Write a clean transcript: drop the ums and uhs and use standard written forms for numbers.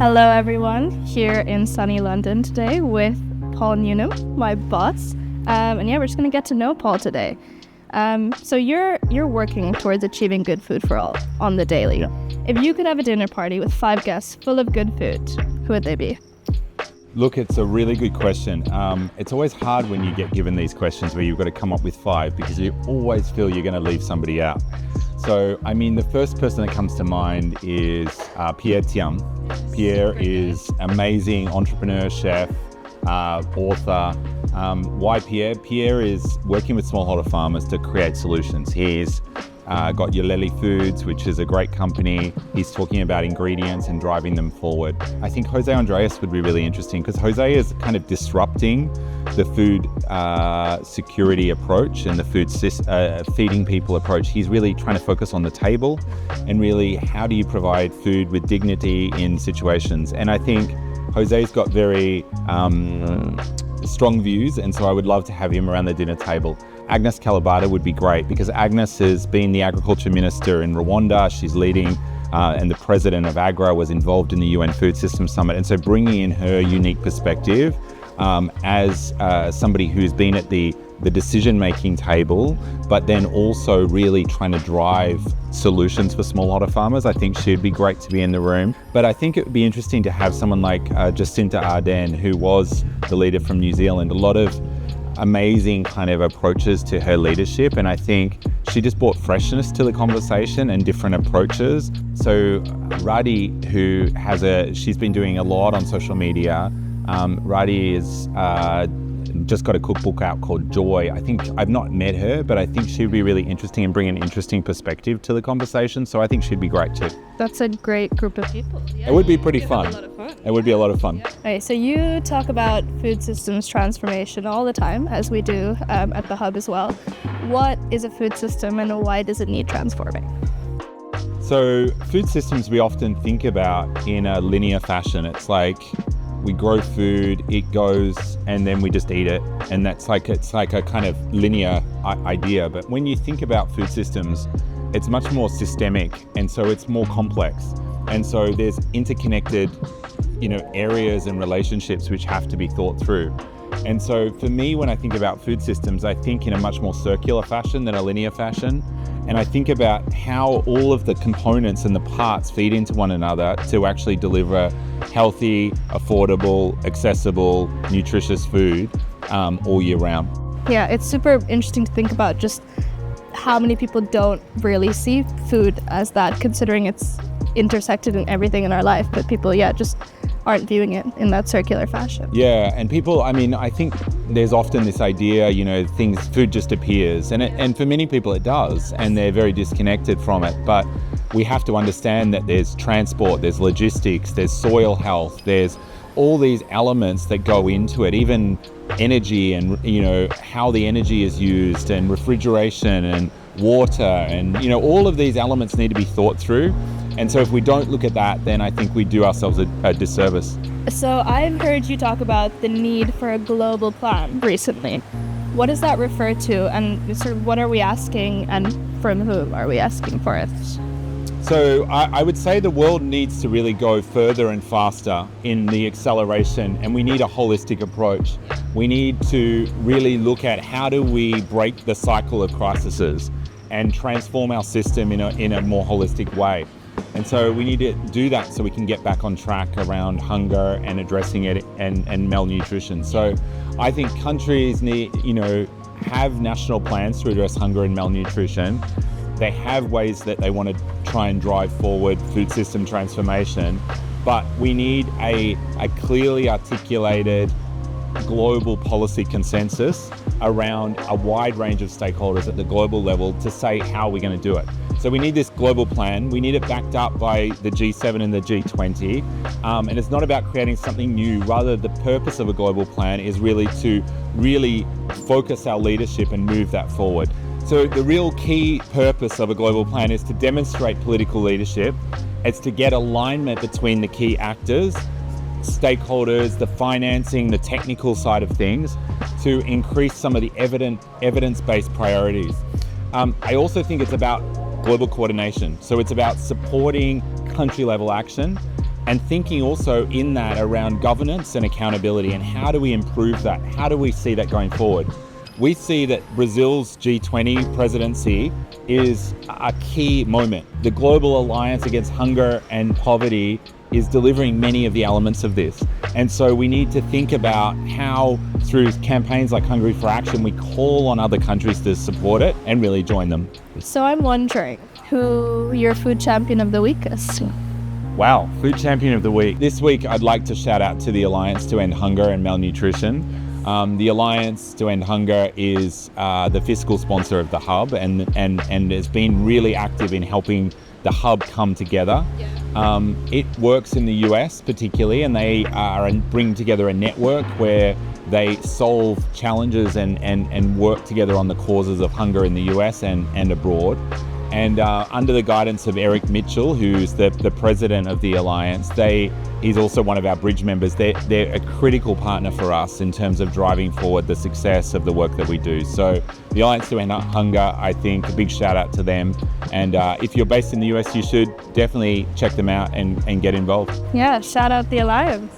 Hello everyone, here in sunny London today with Paul Newnham, my boss. And we're just going to get to know Paul today. So you're working towards achieving good food for all on the daily. If you could have a dinner party with 5 guests full of good food, who would they be? Look, it's a really good question. It's always hard when you get given these questions where you've got to come up with 5 because you always feel you're going to leave somebody out. So, the first person that comes to mind is Pierre Thiam. Pierre is amazing entrepreneur, chef, author. Why Pierre? Pierre is working with smallholder farmers to create solutions. He's got Yoleli Foods, which is a great company. He's talking about ingredients and driving them forward. I think Jose Andres would be really interesting because Jose is kind of disrupting the food security approach and the food feeding people approach. He's really trying to focus on the table and really how do you provide food with dignity in situations. And I think Jose's got very strong views, and so I would love to have him around the dinner table. Agnes Kalibata would be great because Agnes has been the agriculture minister in Rwanda. She's leading and the president of AGRA was involved in the UN Food System Summit. And so bringing in her unique perspective as somebody who's been at the decision-making table, but then also really trying to drive solutions for smallholder farmers, I think she'd be great to be in the room. But I think it would be interesting to have someone like Jacinta Ardern, who was the leader from New Zealand. A lot of amazing kind of approaches to her leadership, and I think she just brought freshness to the conversation and different approaches. So Radi, she's been doing a lot on social media. Radi is just got a cookbook out called Joy. I think I've not met her, but I think she'd be really interesting and bring an interesting perspective to the conversation. So I think she'd be great too. That's a great group of people. Yeah, it would be pretty fun. A lot of fun. It would be a lot of fun. Yeah. Okay, so you talk about food systems transformation all the time, as we do at the Hub as well. What is a food system and why does it need transforming? So food systems we often think about in a linear fashion. It's like we grow food, it goes, and then we just eat it. And it's like a kind of linear idea. But when you think about food systems, it's much more systemic. And so it's more complex. And so there's interconnected, areas and relationships which have to be thought through. And so for me, when I think about food systems, I think in a much more circular fashion than a linear fashion. And I think about how all of the components and the parts feed into one another to actually deliver healthy, affordable, accessible, nutritious food all year round. Yeah, it's super interesting to think about just how many people don't really see food as that, considering it's intersected in everything in our life, but people, just aren't viewing it in that circular fashion. Yeah, and people, I think there's often this idea, food just appears, and for many people it does, and they're very disconnected from it, but we have to understand that there's transport, there's logistics, there's soil health, there's all these elements that go into it, even energy and, how the energy is used, and refrigeration and water, and, all of these elements need to be thought through. And so if we don't look at that, then I think we do ourselves a disservice. So I've heard you talk about the need for a global plan recently. What does that refer to, and sort of what are we asking, and from whom are we asking for it? So I would say the world needs to really go further and faster in the acceleration, and we need a holistic approach. We need to really look at how do we break the cycle of crises and transform our system in a more holistic way. And so we need to do that so we can get back on track around hunger and addressing it and malnutrition. So I think countries need, have national plans to address hunger and malnutrition. They have ways that they want to try and drive forward food system transformation, but we need a clearly articulated global policy consensus around a wide range of stakeholders at the global level to say how we're going to do it. So we need this global plan. We need it backed up by the G7 and the G20. And it's not about creating something new. Rather, the purpose of a global plan is really to focus our leadership and move that forward. So the real key purpose of a global plan is to demonstrate political leadership. It's to get alignment between the key actors, stakeholders, the financing, the technical side of things, to increase some of the evidence-based priorities. I also think it's about global coordination. So it's about supporting country level action and thinking also in that around governance and accountability, and how do we improve that? How do we see that going forward? We see that Brazil's G20 presidency is a key moment. The Global Alliance Against Hunger and Poverty is delivering many of the elements of this. And so we need to think about how, through campaigns like Hungry for Action, we call on other countries to support it and really join them. So I'm wondering who your food champion of the week is. Wow, food champion of the week. This week, I'd like to shout out to the Alliance to End Hunger and Malnutrition. The Alliance to End Hunger is the fiscal sponsor of the Hub and has been really active in helping the Hub come together. It works in the US particularly, and they bring together a network where they solve challenges and work together on the causes of hunger in the US and abroad. And under the guidance of Eric Mitchell, who's the president of the Alliance, he's also one of our bridge members. They're a critical partner for us in terms of driving forward the success of the work that we do. So the Alliance to End Hunger, I think, a big shout out to them. And if you're based in the US, you should definitely check them out and get involved. Yeah, shout out the Alliance.